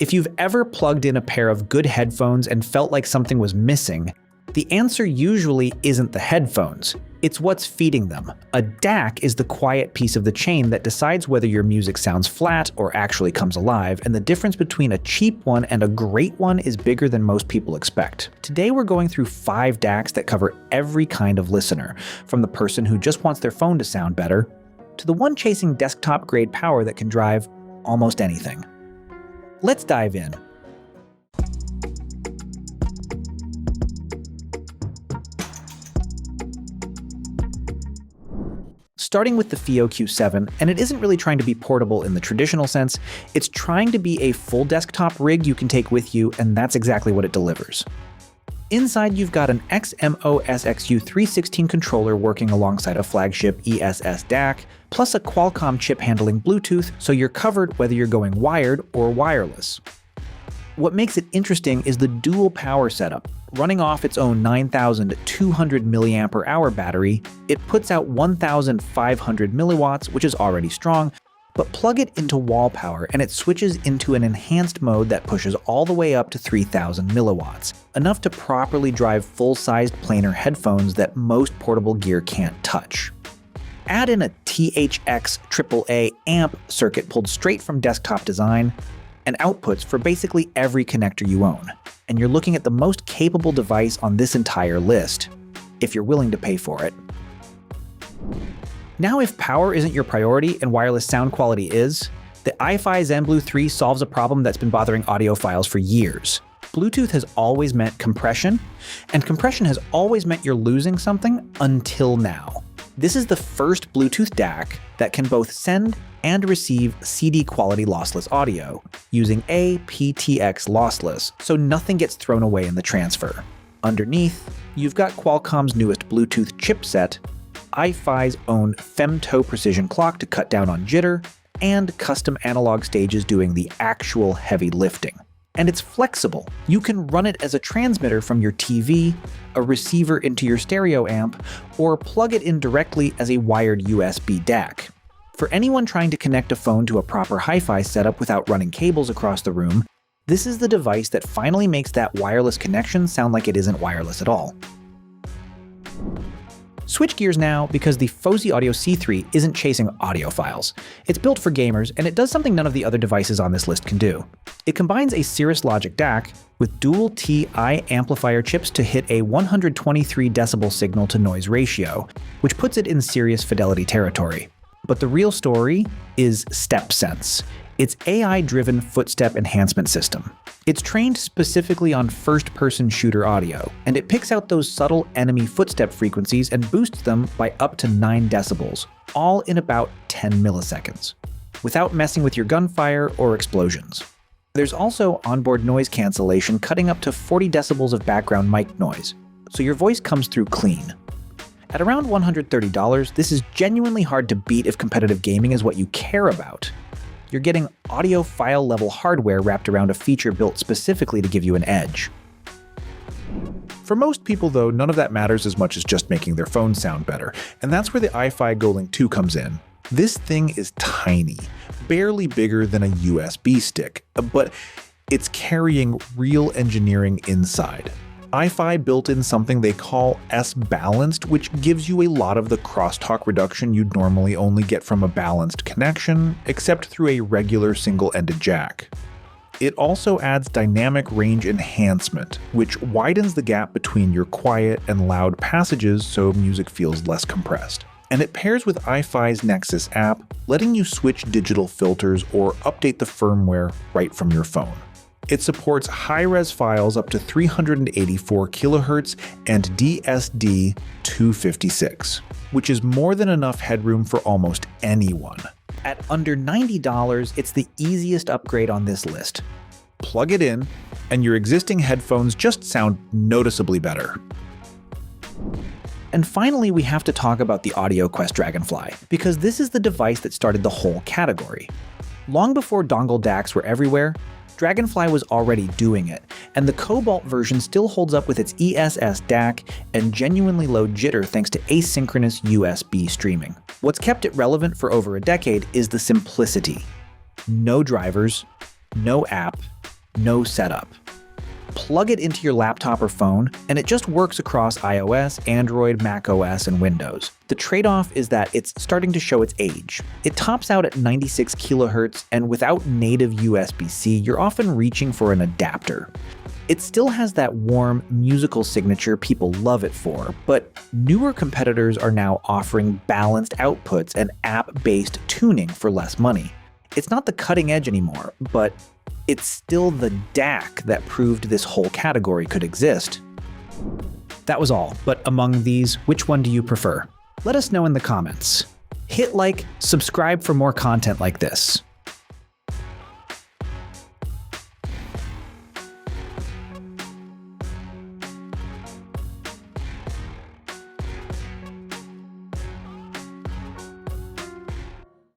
If you've ever plugged in a pair of good headphones and felt like something was missing, the answer usually isn't the headphones. It's what's feeding them. A DAC is the quiet piece of the chain that decides whether your music sounds flat or actually comes alive, and the difference between a cheap one and a great one is bigger than most people expect. Today we're going through 5 DACs that cover every kind of listener, from the person who just wants their phone to sound better, to the one chasing desktop-grade power that can drive almost anything. Let's dive in. Starting with the FiiO Q7, and it isn't really trying to be portable in the traditional sense, it's trying to be a full desktop rig you can take with you, and that's exactly what it delivers. Inside, you've got an XMOSXU316 controller working alongside a flagship ESS DAC, plus a Qualcomm chip handling Bluetooth, so you're covered whether you're going wired or wireless. What makes it interesting is the dual power setup. Running off its own 9,200 mAh battery, it puts out 1,500 milliwatts, which is already strong, but plug it into wall power and it switches into an enhanced mode that pushes all the way up to 3,000 milliwatts, enough to properly drive full-sized planar headphones that most portable gear can't touch. Add in a THX AAA amp circuit pulled straight from desktop design, and outputs for basically every connector you own, and you're looking at the most capable device on this entire list, if you're willing to pay for it. Now, if power isn't your priority and wireless sound quality is, the iFi Zen Blue 3 solves a problem that's been bothering audiophiles for years. Bluetooth has always meant compression, and compression has always meant you're losing something until now. This is the first Bluetooth DAC that can both send and receive CD quality lossless audio, using aptX lossless, so nothing gets thrown away in the transfer. Underneath, you've got Qualcomm's newest Bluetooth chipset, iFi's own femto precision clock to cut down on jitter, and custom analog stages doing the actual heavy lifting. And it's flexible. You can run it as a transmitter from your TV, a receiver into your stereo amp, or plug it in directly as a wired USB DAC. For anyone trying to connect a phone to a proper hi-fi setup without running cables across the room, this is the device that finally makes that wireless connection sound like it isn't wireless at all. Switch gears now, because the Fosi Audio C3 isn't chasing audiophiles. It's built for gamers, and it does something none of the other devices on this list can do. It combines a Cirrus Logic DAC with dual TI amplifier chips to hit a 123 decibel signal-to-noise ratio, which puts it in serious fidelity territory. But the real story is StepSense, its AI-driven footstep enhancement system. It's trained specifically on first-person shooter audio, and it picks out those subtle enemy footstep frequencies and boosts them by up to 9 decibels, all in about 10 milliseconds, without messing with your gunfire or explosions. There's also onboard noise cancellation cutting up to 40 decibels of background mic noise, so your voice comes through clean. At around $130, this is genuinely hard to beat if competitive gaming is what you care about. You're getting audiophile-level hardware wrapped around a feature built specifically to give you an edge. For most people, though, none of that matters as much as just making their phone sound better, and that's where the iFi GoLink 2 comes in. This thing is tiny, barely bigger than a USB stick, but it's carrying real engineering inside. iFi built in something they call S-balanced, which gives you a lot of the crosstalk reduction you'd normally only get from a balanced connection, except through a regular single-ended jack. It also adds dynamic range enhancement, which widens the gap between your quiet and loud passages so music feels less compressed. And it pairs with iFi's Nexus app, letting you switch digital filters or update the firmware right from your phone. It supports high-res files up to 384 kHz and DSD 256, which is more than enough headroom for almost anyone. At under $90, it's the easiest upgrade on this list. Plug it in, and your existing headphones just sound noticeably better. And finally, we have to talk about the AudioQuest DragonFly, because this is the device that started the whole category. Long before dongle DACs were everywhere, DragonFly was already doing it, and the Cobalt version still holds up with its ESS DAC and genuinely low jitter thanks to asynchronous USB streaming. What's kept it relevant for over a decade is the simplicity. No drivers, no app, no setup. Plug it into your laptop or phone, and it just works across iOS, Android, macOS, and Windows. The trade-off is that it's starting to show its age. It tops out at 96 kHz, and without native USB-C, you're often reaching for an adapter. It still has that warm, musical signature people love it for, but newer competitors are now offering balanced outputs and app-based tuning for less money. It's not the cutting edge anymore, but it's still the DAC that proved this whole category could exist. That was all, but among these, which one do you prefer? Let us know in the comments. Hit like, subscribe for more content like this.